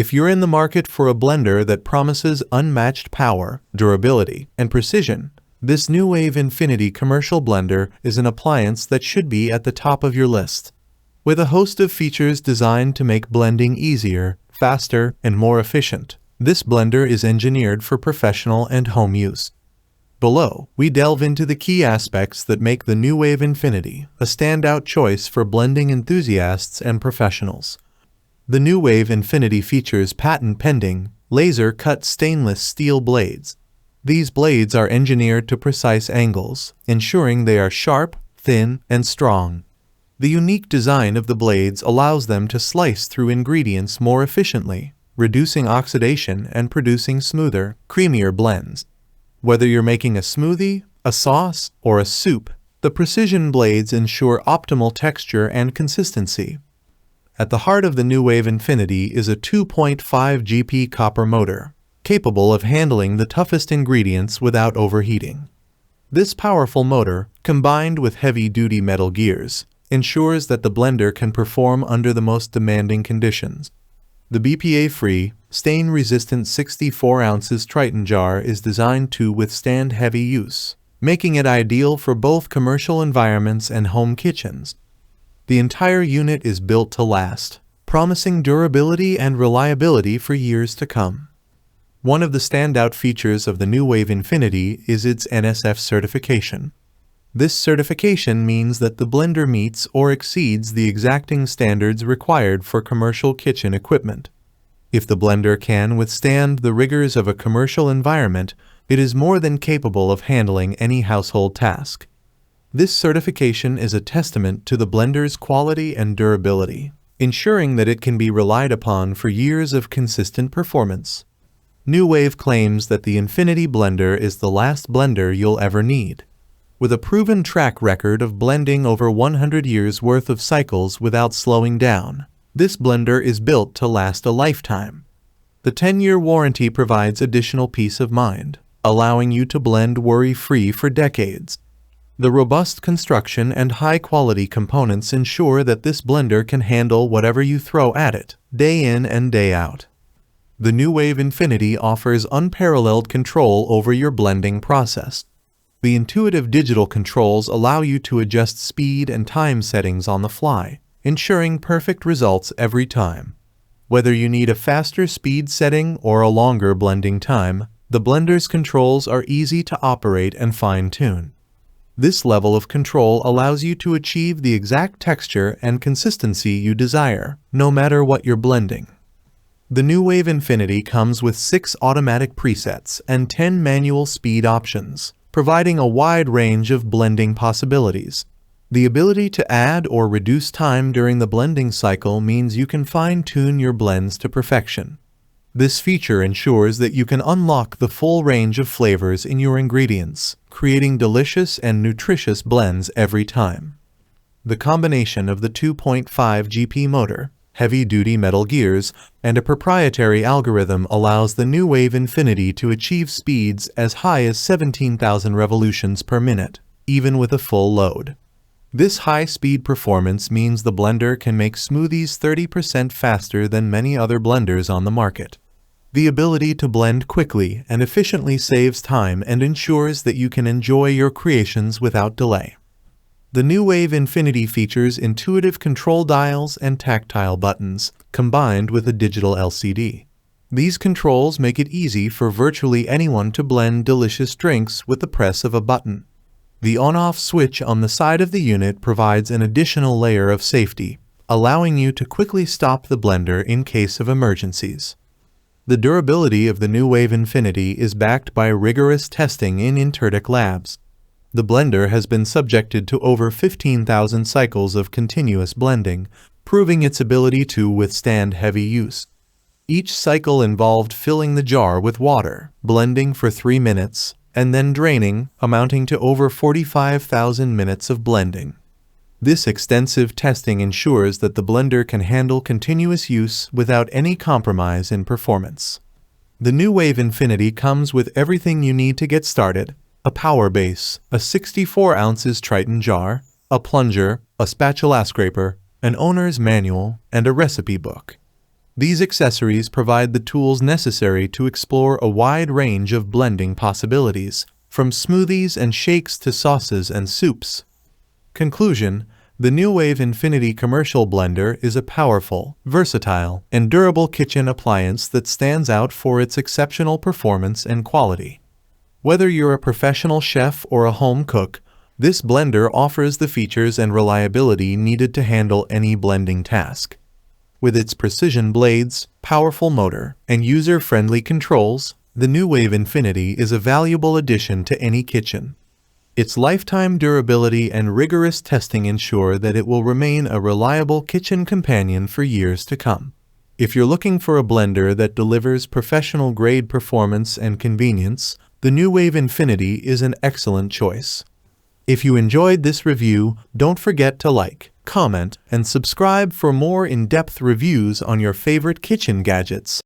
If you're in the market for a blender that promises unmatched power, durability, and precision, this Nuwave Infinity Commercial Blender is an appliance that should be at the top of your list. With a host of features designed to make blending easier, faster, and more efficient, this blender is engineered for professional and home use. Below, we delve into the key aspects that make the Nuwave Infinity a standout choice for blending enthusiasts and professionals. The Nuwave Infinity features patent-pending, laser-cut stainless steel blades. These blades are engineered to precise angles, ensuring they are sharp, thin, and strong. The unique design of the blades allows them to slice through ingredients more efficiently, reducing oxidation and producing smoother, creamier blends. Whether you're making a smoothie, a sauce, or a soup, the precision blades ensure optimal texture and consistency. At the heart of the Nuwave Infinity is a 2.5 GP copper motor, capable of handling the toughest ingredients without overheating. This powerful motor, combined with heavy-duty metal gears, ensures that the blender can perform under the most demanding conditions. The BPA-free, stain-resistant 64 ounces Tritan jar is designed to withstand heavy use, making it ideal for both commercial environments and home kitchens. The entire unit is built to last, promising durability and reliability for years to come. One of the standout features of the Nuwave Infinity is its NSF certification. This certification means that the blender meets or exceeds the exacting standards required for commercial kitchen equipment. If the blender can withstand the rigors of a commercial environment, it is more than capable of handling any household task. This certification is a testament to the blender's quality and durability, ensuring that it can be relied upon for years of consistent performance. Nuwave claims that the Infinity Blender is the last blender you'll ever need. With a proven track record of blending over 100 years' worth of cycles without slowing down, this blender is built to last a lifetime. The 10-year warranty provides additional peace of mind, allowing you to blend worry-free for decades. The robust construction and high-quality components ensure that this blender can handle whatever you throw at it, day in and day out. The Nuwave Infinity offers unparalleled control over your blending process. The intuitive digital controls allow you to adjust speed and time settings on the fly, ensuring perfect results every time. Whether you need a faster speed setting or a longer blending time, the blender's controls are easy to operate and fine-tune. This level of control allows you to achieve the exact texture and consistency you desire, no matter what you're blending. The Nuwave Infinity comes with 6 automatic presets and 10 manual speed options, providing a wide range of blending possibilities. The ability to add or reduce time during the blending cycle means you can fine-tune your blends to perfection. This feature ensures that you can unlock the full range of flavors in your ingredients, creating delicious and nutritious blends every time. The combination of the 2.5 GP motor, heavy-duty metal gears, and a proprietary algorithm allows the Nuwave Infinity to achieve speeds as high as 17,000 revolutions per minute, even with a full load. This high-speed performance means the blender can make smoothies 30% faster than many other blenders on the market. The ability to blend quickly and efficiently saves time and ensures that you can enjoy your creations without delay. The Nuwave Infinity features intuitive control dials and tactile buttons, combined with a digital LCD. These controls make it easy for virtually anyone to blend delicious drinks with the press of a button. The on-off switch on the side of the unit provides an additional layer of safety, allowing you to quickly stop the blender in case of emergencies. The durability of the Nuwave Infinity is backed by rigorous testing in Intertech labs. The blender has been subjected to over 15,000 cycles of continuous blending, proving its ability to withstand heavy use. Each cycle involved filling the jar with water, blending for 3 minutes, and then draining, amounting to over 45,000 minutes of blending. This extensive testing ensures that the blender can handle continuous use without any compromise in performance. The Nuwave Infinity comes with everything you need to get started: a power base, a 64 ounces Tritan jar, a plunger, a spatula scraper, an owner's manual, and a recipe book. These accessories provide the tools necessary to explore a wide range of blending possibilities, from smoothies and shakes to sauces and soups. Conclusion: the Nuwave Infinity Commercial Blender is a powerful, versatile, and durable kitchen appliance that stands out for its exceptional performance and quality. Whether you're a professional chef or a home cook, this blender offers the features and reliability needed to handle any blending task. With its precision blades, powerful motor, and user-friendly controls, the Nuwave Infinity is a valuable addition to any kitchen. Its lifetime durability and rigorous testing ensure that it will remain a reliable kitchen companion for years to come. If you're looking for a blender that delivers professional-grade performance and convenience, the Nuwave Infinity is an excellent choice. If you enjoyed this review, don't forget to like, comment, and subscribe for more in-depth reviews on your favorite kitchen gadgets.